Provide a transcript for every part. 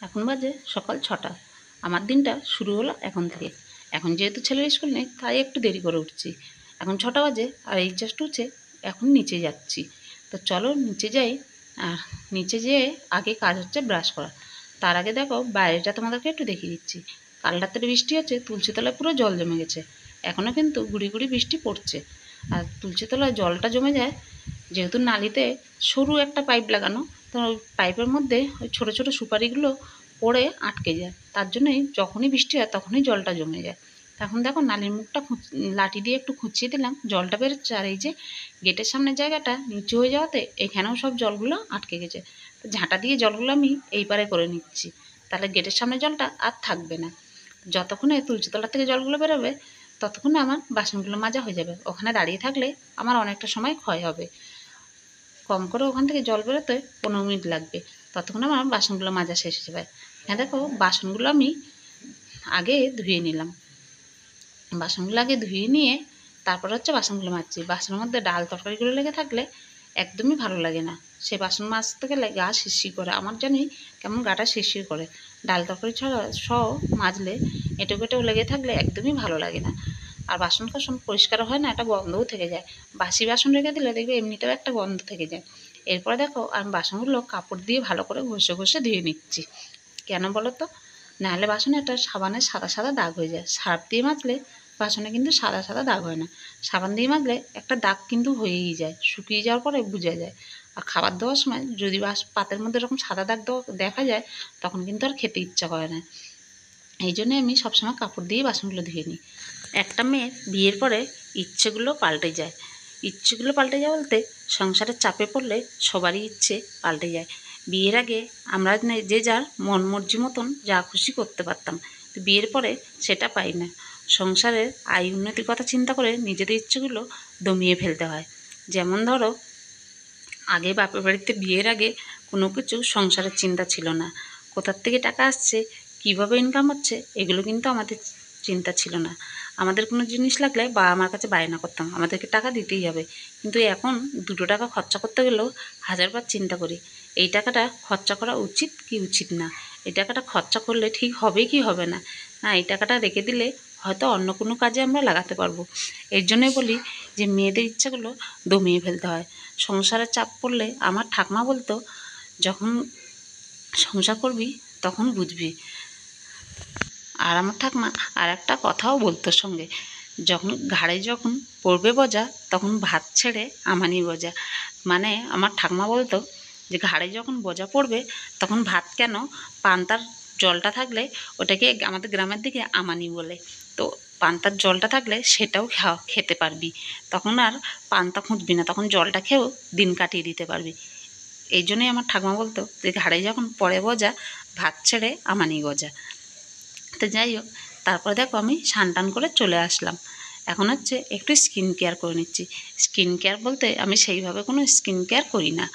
এখন বাজে সকাল 6টা। আমার দিনটা শুরু হলো এখন থেকে। এখন যেহেতু ছেলের স্কুল নেই তাই একটু দেরি করে উঠছি। এখন 6টা বাজে আর এই জাস্ট উঠে এখন নিচে যাচ্ছি। তো চলো নিচে যাই। আর নিচে যেয়ে আগে কাজ হচ্ছে ব্রাশ করা। তার আগে দেখো বাইরেটা তোমাদেরকে একটু দেখিয়ে দিচ্ছি। কাল রাত্রে বৃষ্টি হচ্ছে, তুলসীতলায় পুরো জল জমে গেছে। এখনও কিন্তু গুড়ি গুড়ি বৃষ্টি পড়ছে। আর তুলসীতলায় জলটা জমে যায় যেহেতু নালিতে সরু একটা পাইপ লাগানো, তো ওই পাইপের মধ্যে ওই ছোটো ছোটো সুপারিগুলো পড়ে আটকে যায়। তার জন্যই যখনই বৃষ্টি হয় তখনই জলটা জমে যায়। তখন দেখো নালির মুখটা লাঠি দিয়ে একটু খুঁচিয়ে দিলাম, জলটা বেরোচ্ছে। আর এই যে গেটের সামনের জায়গাটা নিচু হয়ে যাওয়াতে এখানেও সব জলগুলো আটকে গেছে। তো ঝাঁটা দিয়ে জলগুলো আমি এই পারে করে নিচ্ছি, তাহলে গেটের সামনে জলটা আর থাকবে না। যতক্ষণে তুলসীতলা থেকে জলগুলো বেরোবে ততক্ষণে আমার বাসনগুলো মাজা হয়ে যাবে। ওখানে দাঁড়িয়ে থাকলে আমার অনেকটা সময় ক্ষয় হবে। কম করে ওখান থেকে জল বেরোতে 15 মিনিট লাগবে, ততক্ষণে আমার বাসনগুলো মাজা শেষ হয়ে যাবে। হ্যাঁ দেখো বাসনগুলো আমি আগে ধুয়ে নিলাম। বাসনগুলো আগে ধুয়ে নিয়ে তারপর হচ্ছে বাসনগুলো মাজছি। বাসনের মধ্যে ডাল তরকারিগুলো লেগে থাকলে একদমই ভালো লাগে না। সে বাসন মাজতে গেলে গা শিরশির করে, আমার জানি কেমন গাটা শিরশির করে। ডাল তরকারি ছাড়া সহ মাজলে এঁটো কেটেও লেগে থাকলে একদমই ভালো লাগে না। আর বাসন কোসন পরিষ্কার হয় না, একটা গন্ধও থেকে যায়। বাসি বাসন রেখে দিলে দেখবে এমনিতেও একটা গন্ধ থেকে যায়। এরপরে দেখো আমি বাসনগুলো কাপড় দিয়ে ভালো করে ঘষে ঘষে ধুয়ে নিচ্ছি। কেন বলো তো? নাহলে বাসনে একটা সাবানের সাদা সাদা দাগ হয়ে যায়। সার্ফ দিয়ে মাজলে বাসনে কিন্তু সাদা সাদা দাগ হয় না, সাবান দিয়ে মাজলে একটা দাগ কিন্তু হয়েই যায়, শুকিয়ে যাওয়ার পরে বোঝা যায়। আর খাবার দেওয়ার সময় যদি পাতের মধ্যে এরকম সাদা দাগ দেখা যায় তখন কিন্তু আর খেতে ইচ্ছা করে না। এই জন্যে আমি সবসময় কাপড় দিয়ে বাসনগুলো ধুয়ে নিই। একটা মেয়ের বিয়ের পরে ইচ্ছেগুলো পাল্টে যায়। ইচ্ছেগুলো পাল্টে যায় বলতে সংসারের চাপে পড়লে সবারই ইচ্ছে পাল্টে যায়। বিয়ের আগে আমরা যে যার মন মর্জি মতন যা খুশি করতে পারতাম, তো বিয়ের পরে সেটা পাই না। সংসারের আয় উন্নতির কথা চিন্তা করে নিজেদের ইচ্ছেগুলো দমিয়ে ফেলতে হয়। যেমন ধরো আগে বাপের বাড়িতে বিয়ের আগে কোনো কিছু সংসারের চিন্তা ছিল না। কোথার থেকে টাকা আসছে, কিভাবে ইনকাম হচ্ছে, এগুলো কিন্তু আমাদের চিন্তা ছিল না। আমাদের কোনো জিনিস লাগলে বাবা মার কাছে বায়না করতাম, আমাদেরকে টাকা দিতেই হবে। কিন্তু এখন 2 টাকা খরচা করতে গেলেও 1000বার চিন্তা করি এই টাকাটা খরচা করা উচিত কি উচিত না, এই টাকাটা খরচা করলে ঠিক হবে কি হবে না, না এই টাকাটা রেখে দিলে হয়তো অন্য কোনো কাজে আমরা লাগাতে পারবো। এর জন্যই বলি যে মেয়েদের ইচ্ছাগুলো দমিয়ে ফেলতে হয়। সংসারের চাপ পড়লে আমার ঠাকমা বলতো, যখন সংসার করবি তখন বুঝবি। আর আমার ঠাকমা আর একটা কথাও বলতো সঙ্গে, ঘাড়ে যখন পড়বে বোঝা তখন ভাত ছেড়ে আমানি বোঝা। মানে আমার ঠাকমা বলতো যে ঘাড়ে যখন বোঝা পড়বে তখন ভাত কেন, পান্তার জলটা থাকলে ওটাকে আমাদের গ্রামের দিকে আমানি বলে, তো পান্তার জলটা থাকলে সেটাও খেতে পারবি, তখন আর পান্তা খুঁজবি না, তখন জলটা খেয়েও দিন কাটিয়ে দিতে পারবি। এই জন্যই আমার ঠাকুমা বলতো যে ঘাড়ে যখন পড়ে বোঝা ভাত ছেড়ে আমানি গজা। তো যাই হোক, তারপরে দেখো আমি স্নান টান করে চলে আসলাম। এখন হচ্ছে একটু স্কিন কেয়ার করে নিচ্ছি। স্কিন কেয়ার বলতে আমি সেইভাবে কোনো স্কিন কেয়ার করি না।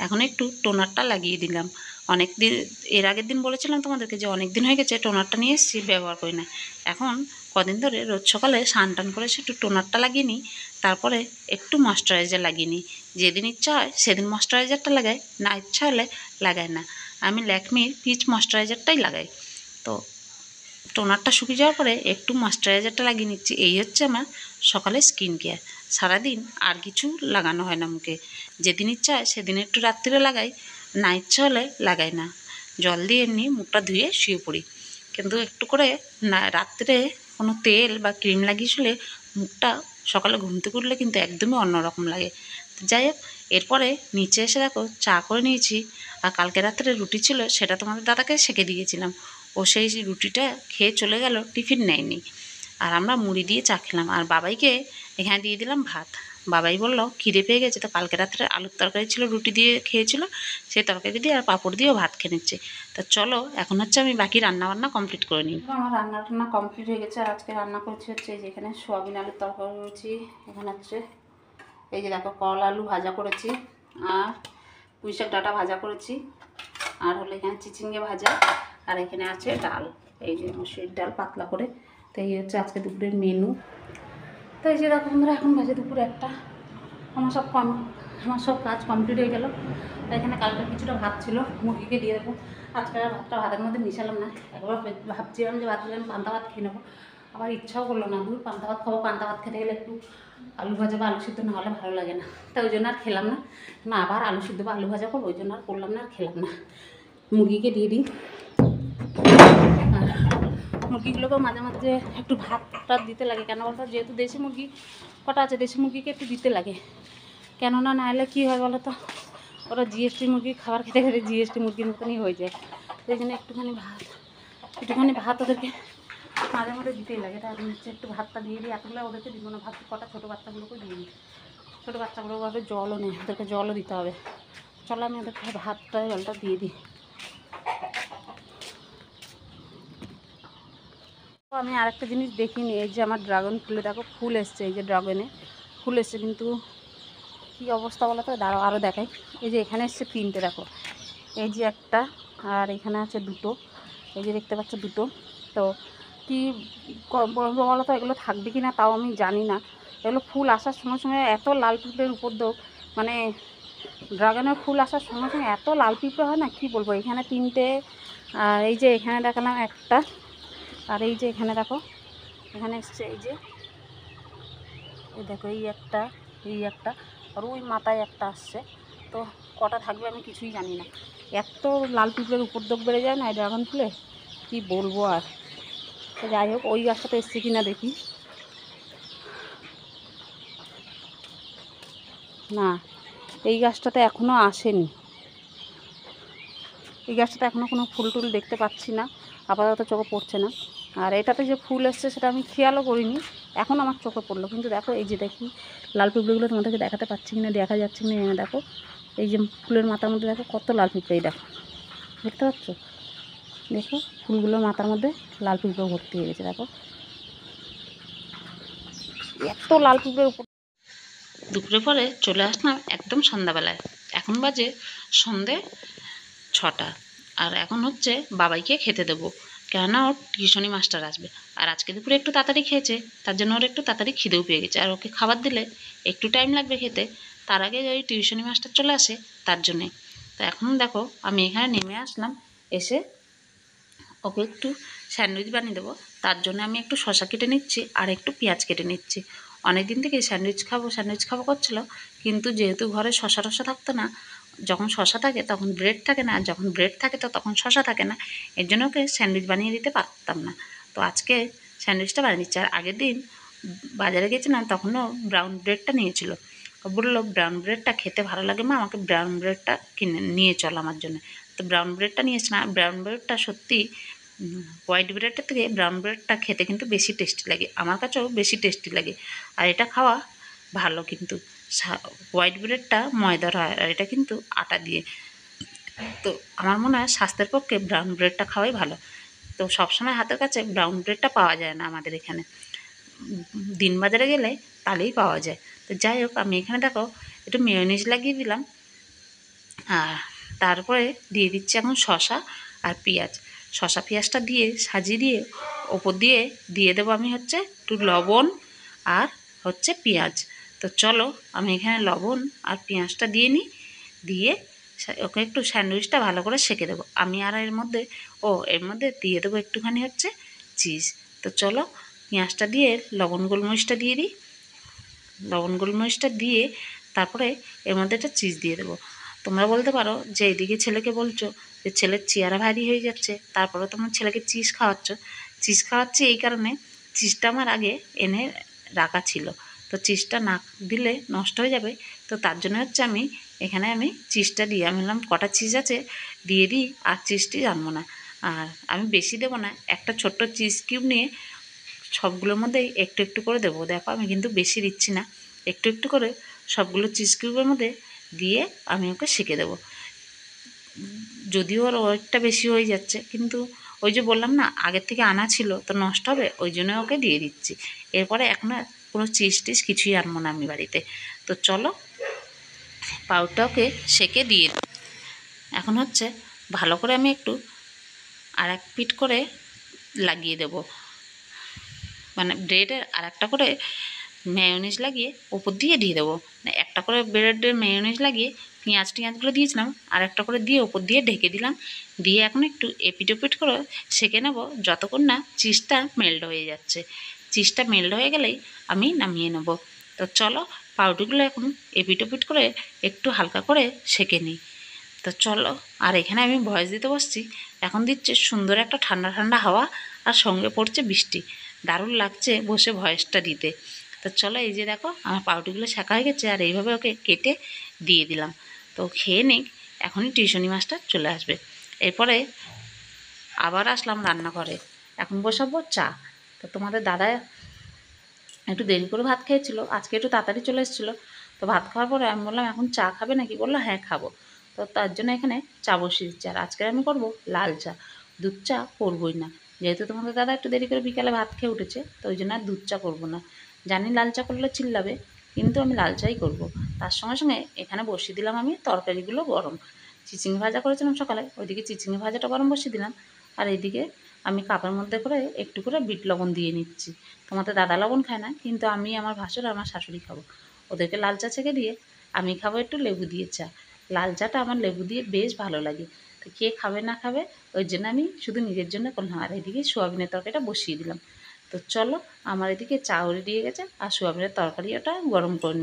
এখন একটু টোনারটা লাগিয়ে দিলাম। অনেক দিন, এর আগের দিন বলেছিলাম তোমাদেরকে যে অনেক দিন হয়ে গেছে টোনারটা নিয়ে এসেছি, ব্যবহার করি না। এখন কদিন ধরে রোজ সকালে স্নান টান করে একটু টোনারটা লাগিয়ে নিই, তারপরে একটু ময়েশ্চারাইজার লাগিয়ে নিই। যেদিন ইচ্ছা হয় সেদিন ময়েশ্চারাইজারটা লাগাই, না ইচ্ছা হলে লাগাই না। আমি ল্যাকমির পিচ ময়েশ্চারাইজারটাই লাগাই। তো টোনারটা শুকিয়ে যাওয়ার পরে একটু ময়েশ্চারাইজারটা লাগিয়ে নিচ্ছি। এই হচ্ছে আমার সকালে স্কিন কেয়ার। সারাদিন আর কিছু লাগানো হয় না মুখে। যেদিন ইচ্ছা হয় সেদিন একটু রাত্রিরে লাগাই, না ইচ্ছা হলে লাগাই না। জল দিয়ে এমনি মুখটা ধুয়ে শুয়ে পড়ি। কিন্তু একটু করে না রাত্রে কোনো তেল বা ক্রিম লাগিয়ে শুলে মুখটা সকালে ঘুম থেকে উঠলে কিন্তু একদমই অন্যরকম লাগে। যাই হোক, এরপরে নিচে এসে দেখো চা করে নিয়েছি। আর কালকে রাত্রে রুটি ছিল, সেটা তোমাদের দাদাকে সেঁকে দিয়েছিলাম। ও সেই রুটিটা খেয়ে চলে গেল, টিফিন নেয়নি। আর আমরা মুড়ি দিয়ে চা খেলাম। আর বাবাইকে এখানে দিয়ে দিলাম ভাত। বাবাই বলল খিদে পেয়ে গেছে, তো কালকে রাত্রে আলুর তরকারি ছিল, রুটি দিয়ে খেয়েছিল, সেই তরকারি দিয়ে আর পাঁপড় দিয়েও ভাত খেয়ে নিচ্ছে। তা চলো এখন হচ্ছে আমি বাকি রান্নাবান্না কমপ্লিট করে নিই। আমার রান্না কমপ্লিট হয়ে গেছে। আর আজকে রান্না করছি হচ্ছে যেখানে সোয়াবিন আলুর তরকারি করেছি, এখানে হচ্ছে এই যে দেখো করলা আলু ভাজা করেছি, আর পুঁই শাক ডাঁটা ভাজা করেছি, আর হলো এখানে চিচিঙ্গে ভাজা, আর এখানে আছে ডাল, এই যে মসুরির ডাল পাতলা করে। তো এই হচ্ছে আজকে দুপুরের মেনু। তো এই যে দেখো বন্ধুরা এখন বাজে দুপুর 1টা। আমার সব আমার সব কাজ কমপ্লিট হয়ে গেল। তাই এখানে কালকে কিছুটা ভাত ছিল, মুরগিকে দিয়ে দেবো। আজকে আর ভাতটা ভাতের মধ্যে মিশালাম না। একবার ভাবছিলাম যে ভাত দিলে আমি পান্তা ভাত খেয়ে নেবো, আবার ইচ্ছাও করলো না। দূর পান্তা ভাত খাবো, পান্তা ভাত খেতে গেলে একটু আলু ভাজা বা আলু সিদ্ধ না হলে ভালো লাগে না। তাই ওই জন্য আর খেলাম না। না আবার আলু সিদ্ধ বা আলু ভাজা করবো, ওই জন্য আর করলাম না, আর খেলাম না। মুরগিকে দিয়ে দিই। আর মুরগিগুলোকেও মাঝে মাঝে একটু ভাতটা দিতে লাগে, কেন বলতো, যেহেতু দেশি মুরগি কটা আছে, দেশি মুরগিকে একটু দিতে লাগে। কেননা না হলে কী হয় বলো তো, ওরা জিএসটি মুরগি খাবার খেতে খেতে জিএসটি মুরগির মতনই হয়ে যায়। সেই জন্য একটুখানি ভাত ওদেরকে মাঝে মধ্যে দিতেই লাগে। তাই আমি হচ্ছে একটু ভাতটা দিয়ে দিই। এতগুলো ওদেরকে দিব না, ভাত কটা ছোটো বাচ্চাগুলোকেও দিয়ে দিই। ছোটো বাচ্চাগুলো ভাবে জলও নেই, ওদেরকে জলও দিতে হবে। চলো আমি ওদেরকে ভাতটা জলটা দিয়ে দিই। তো আমি আরেকটা জিনিস দেখিনি, এই যে আমার ড্রাগন ফুলে দেখো ফুল এসছে, এই যে ড্রাগনে ফুল এসছে, কিন্তু কী অবস্থা বলো তো, দাঁড়াও আরও দেখাই। এই যে এখানে এসছে 3টে, দেখো এই যে একটা, আর এখানে আছে 2টো, এই যে দেখতে পাচ্ছ 2টো। তো কী বলো তো, এগুলো থাকবে কি না তাও আমি জানি না। এগুলো ফুল আসার সঙ্গে সঙ্গে এত লাল পিঁপড়ের উপদ্রব, মানে ড্রাগনের ফুল আসার সঙ্গে সঙ্গে এত লাল পিঁপড়ে হয় না, কি বলবো। এখানে 3টে, আর এই যে এখানে দেখালাম একটা, আর এই যে এখানে দেখো এখানে এসছে, এই যে এই দেখো এই একটা, আর ওই মাথায় একটা আসছে। তো কটা থাকবে আমি কিছুই জানি না। এত লাল পিঁপড়ের উপদ্রব বেড়ে যায় না এই ড্রাগন ফুলে, কী বলবো আর। তো যাই হোক, ওই গাছটাতে এসছে কিনা দেখি। না, এই গাছটাতে এখনও আসেনি। এই গাছটাতে এখনও কোনো ফুল টুল দেখতে পাচ্ছি না, আপাতত চোখে পড়ছে না। আর এটাতে যে ফুল এসছে সেটা আমি খেয়ালও করিনি, এখন আমার চোখে পড়লো। কিন্তু দেখো এই যে দেখি লাল পিঁপড়েগুলো তোমাদেরকে দেখাতে পাচ্ছি কিনা, দেখা যাচ্ছে কিনা এনে দেখো। এই যে ফুলের মাথার মধ্যে দেখো কত লাল পিঁপড়ে, দেখো দেখতে পাচ্ছ, দেখো ফুলগুলোর মাথার মধ্যে লাল পিঁপড়ে ভর্তি হয়ে গেছে। দেখো এত লাল পিঁপড়ের উপর। দুপুরে পরে চলে আসলাম একদম সন্ধ্যাবেলায়। এখন বাজে সন্ধে 6টা, আর এখন হচ্ছে বাবাইকে খেতে দেবো, কেননা ওর টিউশনি মাস্টার আসবে। আর আজকে দুপুরে একটু তাড়াতাড়ি খেয়েছে, তার জন্য ওর একটু তাড়াতাড়ি খিদেও পেয়ে গেছে। আর ওকে খাবার দিলে একটু টাইম লাগবে খেতে, তার আগে ওই টিউশনি মাস্টার চলে আসে, তার জন্যে। তো এখন দেখো আমি এখানে নেমে আসলাম, এসে ওকে একটু স্যান্ডউইচ বানিয়ে দেবো। তার জন্য আমি একটু শসা কেটে নিচ্ছি আর একটু পেঁয়াজ কেটে নিচ্ছি। অনেক দিন থেকে স্যান্ডউইচ খাবো করছিল, কিন্তু যেহেতু ঘরে শসা টসা থাকতো না, যখন শসা থাকে তখন ব্রেড থাকে না, আর যখন ব্রেড থাকে তো তখন শসা থাকে না, এর জন্য ওকে স্যান্ডউইচ বানিয়ে দিতে পারতাম না। তো আজকে স্যান্ডউইচটা বানিয়ে দিচ্ছি। আর আগের দিন বাজারে গেছিলাম, তখনও ব্রাউন ব্রেডটা নিয়েছিল। বললো ব্রাউন ব্রেডটা খেতে ভালো লাগে মা, আমাকে ব্রাউন ব্রেডটা কিনে নিয়ে চল আমার জন্য। তো ব্রাউন ব্রেডটা নিয়েছি না, ব্রাউন ব্রেডটা সত্যি হোয়াইট ব্রেডের থেকে ব্রাউন ব্রেডটা খেতে কিন্তু বেশি টেস্টি লাগে, আমার কাছেও বেশি টেস্টি লাগে। আর এটা খাওয়া ভালো, কিন্তু হোয়াইট ব্রেডটা ময়দার হয় আর এটা কিন্তু আটা দিয়ে। তো আমার মনে হয় স্বাস্থ্যের পক্ষে ব্রাউন ব্রেডটা খাওয়াই ভালো। তো সবসময় হাতের কাছে ব্রাউন ব্রেডটা পাওয়া যায় না আমাদের এখানে, দিন বাজারে গেলে তাহলেই পাওয়া যায়। তো যাই হোক, আমি এখানে দেখো একটু মেয়োনিজ লাগিয়ে দিলাম, আর তারপরে দিয়ে দিচ্ছি এখন শসা আর পেঁয়াজ। শসা পেঁয়াজটা দিয়ে সাজিয়ে দিয়ে ওপর দিয়ে দেবো আমি হচ্ছে একটু লবণ আর হচ্ছে পেঁয়াজ। তো চলো আমি এখানে লবণ আর পেঁয়াজটা দিয়ে নিই, দিয়ে ওকে একটু স্যান্ডউইচটা ভালো করে সেঁকে দেবো আমি। আর এর মধ্যে দিয়ে দেবো একটুখানি হচ্ছে চিজ। তো চলো পেঁয়াজটা দিয়ে লবণ গোলমরিচটা দিয়ে দিই, লবণ গোলমরিচটা দিয়ে তারপরে এর মধ্যে একটা চিজ দিয়ে দেবো। তোমরা বলতে পারো যে এদিকে ছেলেকে বলছো যে ছেলের চেহারা ভারী হয়ে যাচ্ছে, তারপরে তোমার ছেলেকে চিজ খাওয়াচ্ছি এই কারণে, চিজটা আমার আগে এনে রাখা ছিল। তো চিজটা না দিলে নষ্ট হয়ে যাবে, তো তার জন্য হচ্ছে আমি চিজটা দিই। আমি বললাম কটা চিজ আছে দিয়ে দিই, আর চিজটি জানবো না। আর আমি বেশি দেবো না, একটা ছোট্ট চিজ কিউব নিয়ে সবগুলোর মধ্যে একটু একটু করে দেবো। দেখো আমি কিন্তু বেশি দিচ্ছি না, একটু একটু করে সবগুলো চিজ কিউবের মধ্যে দিয়ে আমি ওকে শিখে দেবো। যদিও ওর ওয়েটটা বেশি হয়ে যাচ্ছে, কিন্তু ওই যে বললাম না আগের থেকে আনা ছিল তো নষ্ট হবে, ওই জন্য ওকে দিয়ে দিচ্ছি। এরপরে এখন আর কোনো চিজ টিজ কিছুই আনবো না আমি বাড়িতে। তো চলো পাউডারটা ওকে সেঁকে দিয়ে এখন হচ্ছে ভালো করে আমি একটু আর এক পিঠ করে লাগিয়ে দেব, মানে ব্রেডের আর একটা করে মেয়োনিজ লাগিয়ে ওপর দিয়ে দিয়ে দেবো। একটা করে ব্রেডের মেয়োনিজ লাগিয়ে পেঁয়াজগুলো দিয়েছিলাম, আর একটা করে দিয়ে ওপর দিয়ে ঢেকে দিলাম। দিয়ে এখন একটু এপিট ওপিট করে সেঁকে নেব যতক্ষণ না চিজটা মেল্ট হয়ে যাচ্ছে। চিজটা মেল্ট হয়ে গেলেই আমি নামিয়ে নেব। তো চলো পাউরুটিগুলো এখন এপিট ওপিট করে একটু হালকা করে সেঁকে নিই। তো চলো, আর এখানে আমি ভয়েস দিতে বসছি, এখন দিচ্ছে সুন্দর একটা ঠান্ডা ঠান্ডা হাওয়া, আর সঙ্গে পড়ছে বৃষ্টি। দারুণ লাগছে বসে ভয়েসটা দিতে। তো চলো, এই যে দেখো আমার পাউরুটিগুলো ছেঁকা হয়ে গেছে, আর এইভাবে ওকে কেটে দিয়ে দিলাম। তো খেয়ে নিক, এখনই টিউশনি মাস্টার চলে আসবে। এরপরে আবার আসলাম রান্নাঘরে, এখন বসাবো চা। তো তোমাদের দাদা একটু দেরি করে ভাত খেয়েছিল, আজকে একটু তাড়াতাড়ি চলে এসেছিলো। তো ভাত খাওয়ার পরে আমি বললাম এখন চা খাবে নাকি, বললো হ্যাঁ খাবো। তো তার জন্য এখানে চা বসিয়ে দিচ্ছি, আর আজকে আমি করবো লাল চা, দুধ চা করবোই না। যেহেতু তোমাদের দাদা একটু দেরি করে বিকালে ভাত খেয়ে উঠেছে, তো ওই জন্য আর দুধ চা করবো না। জানি লাল চা করলে চিল্লাবে, কিন্তু আমি লাল চাই করবো। তার সঙ্গে সঙ্গে এখানে বসিয়ে দিলাম আমি তরকারিগুলো গরম। চিচিঙে ভাজা করেছিলাম সকালে, ওইদিকে চিচিঙে ভাজাটা গরম বসিয়ে দিলাম। আর এইদিকে আমি কাপের মধ্যে করে একটু করে বিট লবণ দিয়ে নিচ্ছি। তোমাদের দাদা লবণ খায় না, কিন্তু আমি, আমার ভাসুর আর আমার শাশুড়ি খাবো। ওদেরকে লাল চা ছেঁকে দিয়ে আমি খাবো একটু লেবু দিয়ে চা। লাল চাটা আমার লেবু দিয়ে বেশ ভালো লাগে। তো কে খাবে না খাবে, ওই জন্য আমি শুধু নিজের জন্য করলাম। আর এদিকে সোয়াবিনের তরকারিটা বসিয়ে দিলাম। তো চলো, আমার এদিকে চাও রেডি হয়ে গেছে, আর সোয়াবিনের তরকারিটা গরম করে নিই।